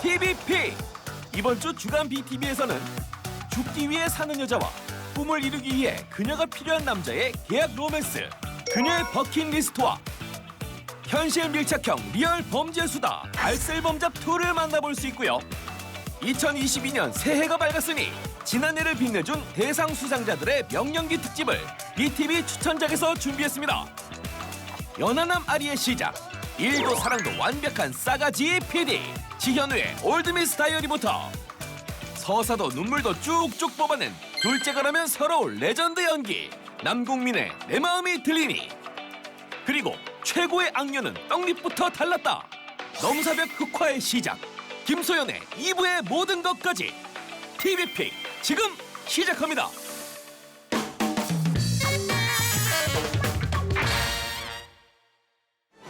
TVP. 이번 주 주간 BTV에서는 죽기 위해 사는 여자와 꿈을 이루기 위해 그녀가 필요한 남자의 계약 로맨스, 그녀의 버킷리스트와 현실 밀착형 리얼 범죄 수다 알쓸범잡 2를 만나볼 수 있고요. 2022년 새해가 밝았으니 지난해를 빛내준 대상 수상자들의 명년기 특집을 BTV 추천작에서 준비했습니다. 연하남 아리의 시작, 일도 사랑도 완벽한 싸가지 PD 지현우의 올드미스 다이어리부터 서사도 눈물도 쭉쭉 뽑아낸 둘째가라면 서러울 레전드 연기 남궁민의 내 마음이 들리니, 그리고 최고의 악녀는 떡잎부터 달랐다 넘사벽 흑화의 시작 김소연의 2부의 모든 것까지 TV픽 지금 시작합니다.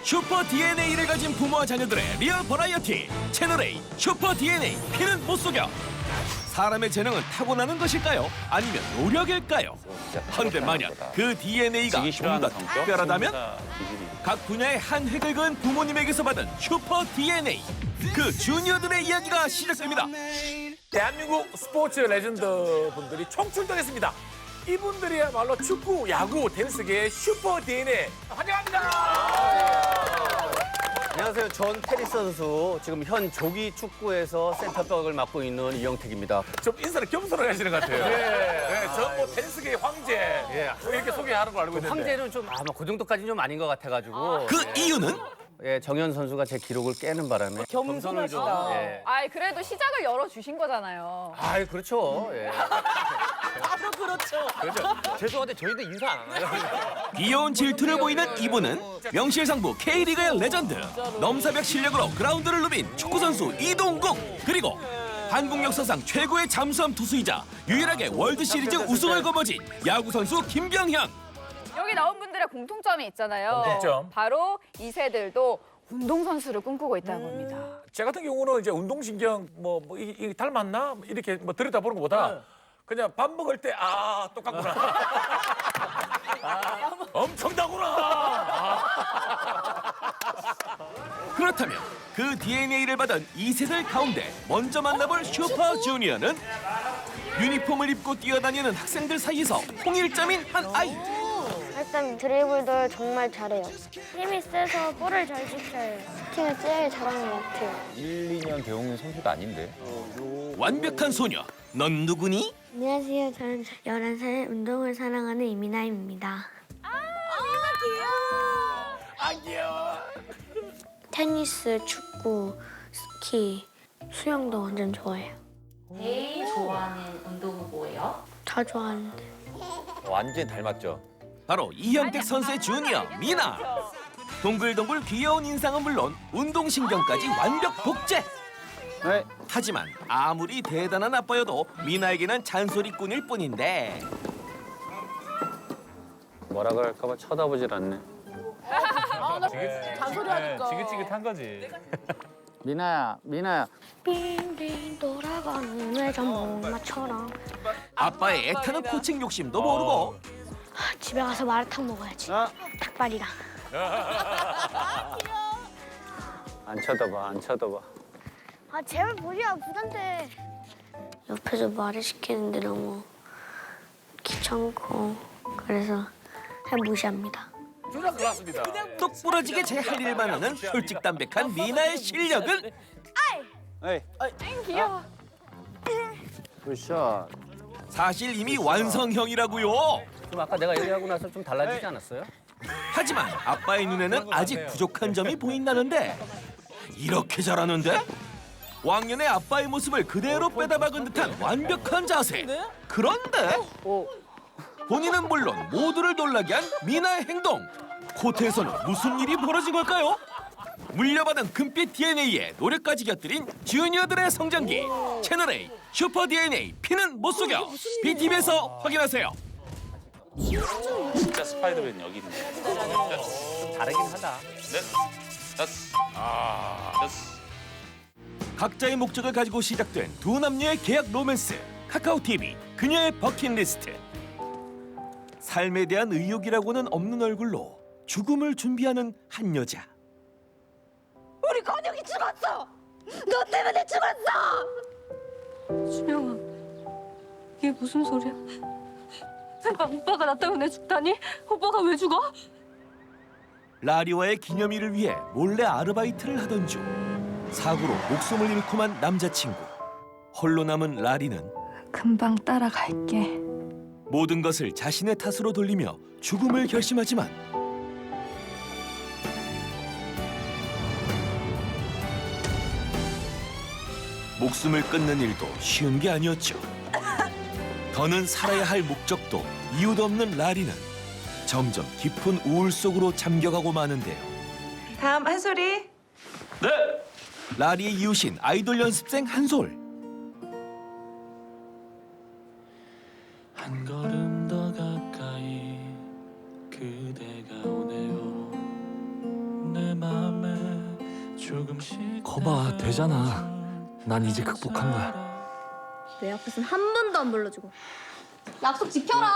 슈퍼 DNA를 가진 부모와 자녀들의 리얼 버라이어티 채널A 슈퍼 DNA 피는 못 속여. 사람의 재능은 타고나는 것일까요? 아니면 노력일까요? 헌데 만약 그 DNA가 좀 더 특별하다면? 각 분야의 한 획을 그은 부모님에게서 받은 슈퍼 DNA, 그 주니어들의 이야기가 시작됩니다. 대한민국 스포츠 레전드 분들이 총출동했습니다. 이분들이야말로 축구, 야구, 테니스계의 슈퍼 DNA 환영합니다. 안녕하세요. 전 테니스 선수, 지금 현 조기 축구에서 센터백을 맡고 있는 이영택입니다. 좀 인사를 겸손하게 하시는 것 같아요. 네, 전뭐 테니스계의 황제 뭐 이렇게 소개하는 걸 알고 있는데. 황제는 좀 아마 그 정도까지는 좀 아닌 것 같아가지고. 그 이유는? 예, 정현 선수가 제 기록을 깨는 바람에 겸손을 좀. 예. 아이 그래도 시작을 열어주신 거잖아요. 아이 그렇죠. 예. 바로 그렇죠. 죄송한데 저희도 인사 안 하나요? 귀여운 질투를 보이는 이분은 명실상부 K리그의 레전드 넘사벽 실력으로 그라운드를 누빈 축구선수 이동국, 그리고 한국 역사상 최고의 잠수함 투수이자 유일하게 월드시리즈 우승을 거머쥔 야구선수 김병현. 여기 나온 분들의 공통점이 있잖아요. 공통점. 바로 이 세들도 운동선수를 꿈꾸고 있다는 겁니다. 제 같은 경우는 이제 운동신경 이 닮았나 이렇게 뭐 들여다보는 것보다 그냥 밥 먹을 때 똑같구나. 엄청나구나. 그렇다면 그 DNA를 받은 이 세들 가운데 먼저 만나볼 슈퍼주니어는 유니폼을 입고 뛰어다니는 학생들 사이에서 통일점인 한 아이. 일단 드리블도 정말 잘해요. 힘이 세서 볼을 잘 지켜요. 스팅을 제일 잘하는 것 같아요. 1, 2년 배우는 선수가 아닌데. 완벽한 소녀, 넌 누구니? 안녕하세요. 저는 11살 운동을 사랑하는 이민아입니다. 귀여워. 테니스, 축구, 스키, 수영도 완전 좋아해요. 제일 좋아하는 운동은 뭐예요? 다 좋아하는데. 완전히 닮았죠. 바로 이현택 선수의 주니어 미나. 동글동글 귀여운 인상은 물론 운동신경까지 완벽 복제. 네. 하지만 아무리 대단한 아빠여도 미나에게는 잔소리꾼일 뿐인데 뭐라 그럴까봐 쳐다보질 않네. 잔소리 하니까. 지긋지긋한 거지. 미나야. 빙빙 돌아가는 외전목마처럼. 아빠의 애타는 코칭 욕심도 모르고 집에 가서 마라탕 먹어야지. 닭발이랑. 안 쳐다봐. 아 제발 보지마, 부담돼. 옆에서 말을 시키는데 너무 귀찮고 그래서 그냥 무시합니다. 주장 클났습니다. 똑 부러지게 제 할 일만 하는 솔직담백한 미나의 실력은 에이. 귀여워. 굿샷. 사실 이미 완성형이라고요. 좀 아까 내가 얘기하고 나서 좀 달라지지 않았어요? 하지만 아빠의 눈에는 아직 부족한 점이 보인다는데 이렇게 잘하는데? 왕년의 아빠의 모습을 그대로 빼다 박은 듯한 완벽한 자세. 그런데 본인은 물론 모두를 놀라게 한 미나의 행동. 코트에서는 무슨 일이 벌어진 걸까요? 물려받은 금빛 DNA에 노력까지 곁들인 주니어들의 성장기 채널A 슈퍼 DNA 피는 못 속여. BTV에서 확인하세요. 진짜 스파이더맨 여기 있네. 다르긴 하다. 각자의 목적을 가지고 시작된 두 남녀의 계약 로맨스 카카오 TV 그녀의 버킷리스트. 삶에 대한 의욕이라고는 없는 얼굴로 죽음을 준비하는 한 여자. 우리 건영이 죽었어. 너 때문에 죽었어! 준영아, 이게 무슨 소리야? 오빠가 나 때문에 죽다니? 오빠가 왜 죽어? 라리와의 기념일을 위해 몰래 아르바이트를 하던 중 사고로 목숨을 잃고만 남자친구. 홀로 남은 라리는 금방 따라갈게. 모든 것을 자신의 탓으로 돌리며 죽음을 결심하지만 목숨을 끊는 일도 쉬운 게 아니었죠. 더는 살아야 할 목적도 이유도 없는 라리는 점점 깊은 우울 속으로 잠겨가고 마는데요. 다음 한솔이. 라리의 이웃인 아이돌 연습생 한솔. 한 걸음 더 가까이 그대가 오네요. 내 맘에 조금씩 거봐, 되잖아. 난 이제 극복한 거야. 내 앞에선 한 번도 안 불러주고. 약속 지켜라!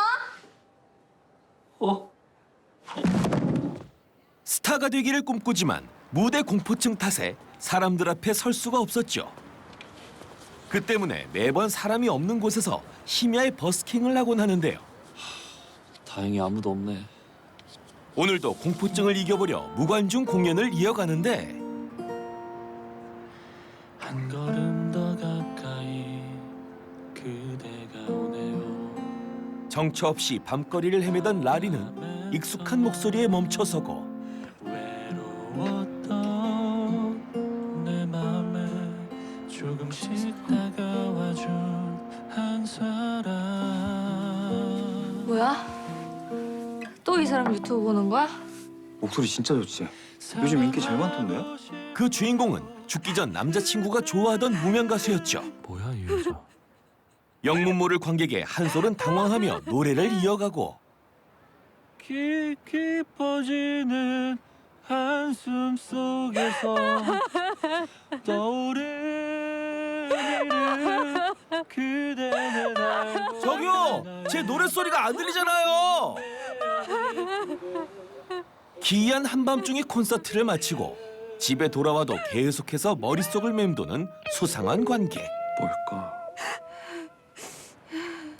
스타가 되기를 꿈꾸지만 무대 공포증 탓에 사람들 앞에 설 수가 없었죠. 그 때문에 매번 사람이 없는 곳에서 심야에 버스킹을 하곤 하는데요. 다행히 아무도 없네. 오늘도 공포증을 이겨보려 무관중 공연을 이어가는데 한 걸음 더 가까이 그대가 오네요. 정처 없이 밤거리를 헤매던 라리는 익숙한 목소리에 멈춰서고 외로웠던 내 맘에 조금씩 다가와준 한 사람. 뭐야? 또 이 사람 유튜브 보는 거야? 목소리 진짜 좋지? 요즘 인기 잘 많던데요? 그 주인공은 죽기 전 남자친구가 좋아하던 무명 가수였죠. 뭐야, 이 여자. 영문 모를 관객에 한솔은 당황하며 노래를 이어가고 깊어지는 한숨 속에서 떠오르는 이름 그대는 알고. 저기요! 제 노랫소리가 안 들리잖아요! 기이한 한밤중의 콘서트를 마치고 집에 돌아와도 계속해서 머릿속을 맴도는 수상한 관계. 뭘까?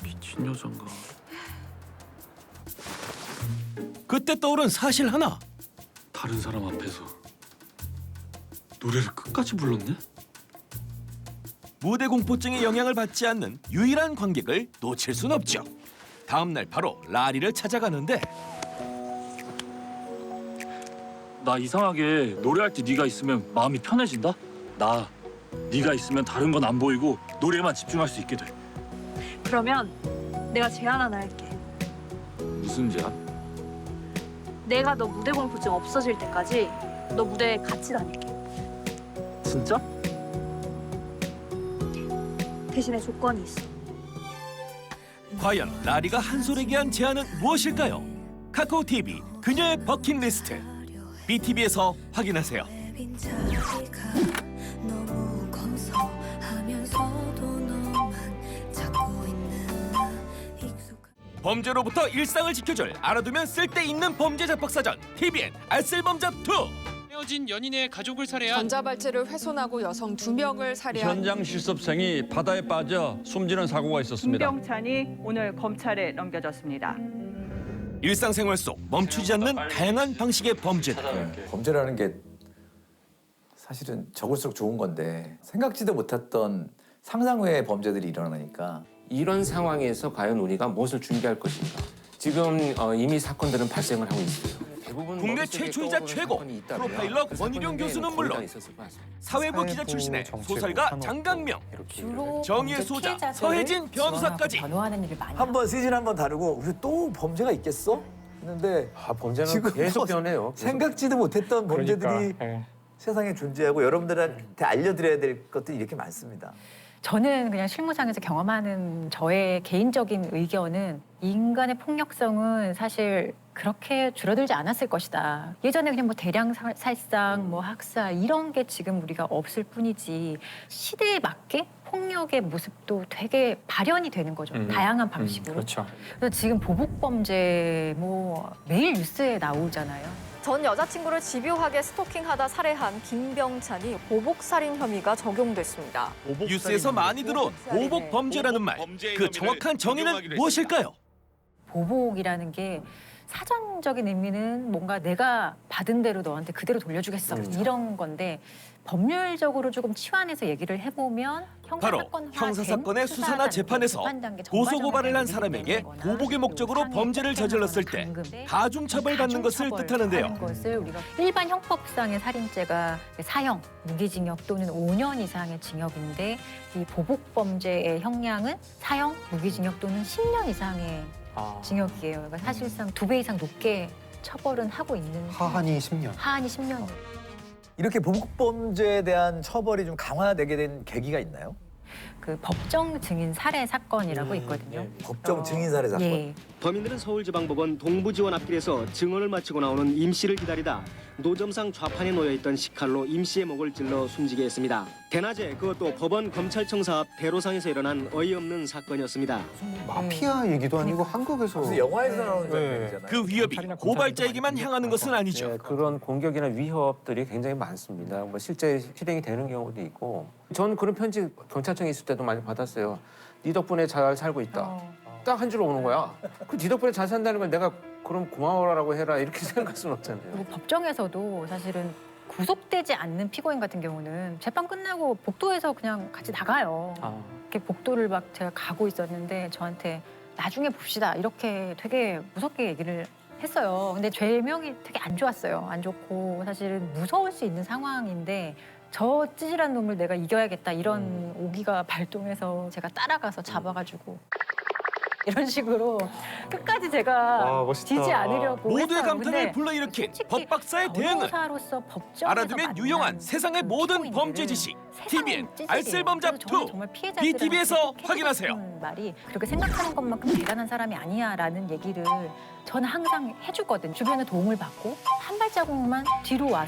미친 여잔가? 그때 떠오른 사실 하나. 다른 사람 앞에서 노래를 끝까지 불렀네? 무대 공포증의 영향을 받지 않는 유일한 관객을 놓칠 순 없죠. 다음 날 바로 라리를 찾아가는데 나 이상하게 노래할 때 네가 있으면 마음이 편해진다? 나 네가 있으면 다른 건 안 보이고 노래에만 집중할 수 있게 돼. 그러면 내가 제안 하나 할게. 무슨 제안? 내가 너 무대 공포증 없어질 때까지 너 무대에 같이 다닐게. 진짜? 대신에 조건이 있어. 과연 라리가 한솔에게 한 제안은 무엇일까요? 카카오 TV 그녀의 버킷리스트 BTV에서 확인하세요. 범죄로부터 일상을 지켜줄 알아두면 쓸데있는 범죄 잡박사전 TVN 알쓸범잡 2. 헤어진 연인의 가족을 살해한 전자발찌를 훼손하고 여성 2명을 살해한 현장 실습생이 바다에 빠져 숨지는 사고가 있었습니다. 김병찬이 오늘 검찰에 넘겨졌습니다. 일상생활 속 멈추지 않는 다양한 방식의 범죄들. 범죄라는 게 사실은 적을수록 좋은 건데 생각지도 못했던 상상 외의 범죄들이 일어나니까 이런 상황에서 과연 우리가 무엇을 준비할 것인가. 지금 이미 사건들은 발생을 하고 있어요. 대부분 국내 최초이자 최고 프로파일러 권일용 교수는 물론 사회부 기자 출신의 소설가 장강명, 정의의 소자 서혜진 변호사까지 한번 시즌 한번 다루고 우리 또 범죄가 있겠어? 했는데 범죄는 지금 계속 변해요. 생각지도 못했던 범죄들이 세상에 존재하고 여러분들한테 알려드려야 될 것들이 이렇게 많습니다. 저는 그냥 실무상에서 경험하는 저의 개인적인 의견은 인간의 폭력성은 사실 그렇게 줄어들지 않았을 것이다. 예전에 그냥 뭐 대량 살상, 뭐 학살 이런 게 지금 우리가 없을 뿐이지 시대에 맞게 폭력의 모습도 되게 발현이 되는 거죠. 다양한 방식으로. 그렇죠. 그래서 지금 보복 범죄 뭐 매일 뉴스에 나오잖아요. 전 여자친구를 집요하게 스토킹하다 살해한 김병찬이 보복살인 혐의가 적용됐습니다. 뉴스에서 많이 들어온 보복 범죄라는 말. 그 정확한 정의는 무엇일까요? 보복이라는 게 사전적인 의미는 뭔가 내가 받은 대로 너한테 그대로 돌려주겠어 이런 건데 법률적으로 조금 치환해서 얘기를 해보면 바로 형사사건의 수사나 재판에서 고소고발을 한 사람에게 보복의 목적으로 범죄를 저질렀을 때 가중처벌받는 것을 뜻하는데요. 것을 우리가 일반 형법상의 살인죄가 사형, 무기징역 또는 5년 이상의 징역인데 이 보복 범죄의 형량은 사형, 무기징역 또는 10년 이상의 징역이에요. 그러니까 사실상 2배 이상 높게 처벌은 하고 있는 하한이 10년. 하한이 10년. 이렇게 보복범죄에 대한 처벌이 좀 강화되게 된 계기가 있나요? 그 법정 증인 살해 사건이라고 있거든요. 법정 증인 살해 사건. 예. 범인들은 서울지방법원 동부지원 앞길에서 증언을 마치고 나오는 임 씨를 기다리다 노점상 좌판에 놓여있던 식칼로 임 씨의 목을 찔러 숨지게 했습니다. 대낮에 그것도 법원 검찰청사 앞 대로상에서 일어난 어이없는 사건이었습니다. 마피아 얘기도 아니고 한국에서 무슨 영화에서 나오는 장면이잖아요. 그 위협이 고발자에게만 향하는 것은 아니죠. 네, 그런 공격이나 위협들이 굉장히 많습니다. 뭐 실제 실행이 되는 경우도 있고. 전 그런 편지 경찰청에 있을 때도 많이 받았어요. 네 덕분에 잘 살고 있다. 딱 한 줄 오는 거야. 네 덕분에 잘 산다는 걸 내가 그럼 고마워라고 해라 이렇게 생각할 수는 없잖아요. 그리고 법정에서도 사실은 구속되지 않는 피고인 같은 경우는 재판 끝나고 복도에서 그냥 같이 나가요. 이렇게 복도를 막 제가 가고 있었는데 저한테 나중에 봅시다 이렇게 되게 무섭게 얘기를 했어요. 근데 죄명이 되게 안 좋았어요. 안 좋고 사실은 무서울 수 있는 상황인데 저 찌질한 놈을 내가 이겨야겠다 이런 오기가 발동해서 제가 따라가서 잡아가지고 이런 식으로 끝까지 제가 지지 않으려고 모두의 했어요. 감탄을 근데 불러일으킨 법박사의 대응은 변호사로서 법정에서 알아두면 유용한 세상의 모든 범죄 지식. TVN 알쓸범잡 2. BTV에서 확인하세요. 말이 그렇게 생각하는 것만큼 대단한 사람이 아니야라는 얘기를 저는 항상 해주거든. 주변에 도움을 받고 한 발자국만 뒤로 와서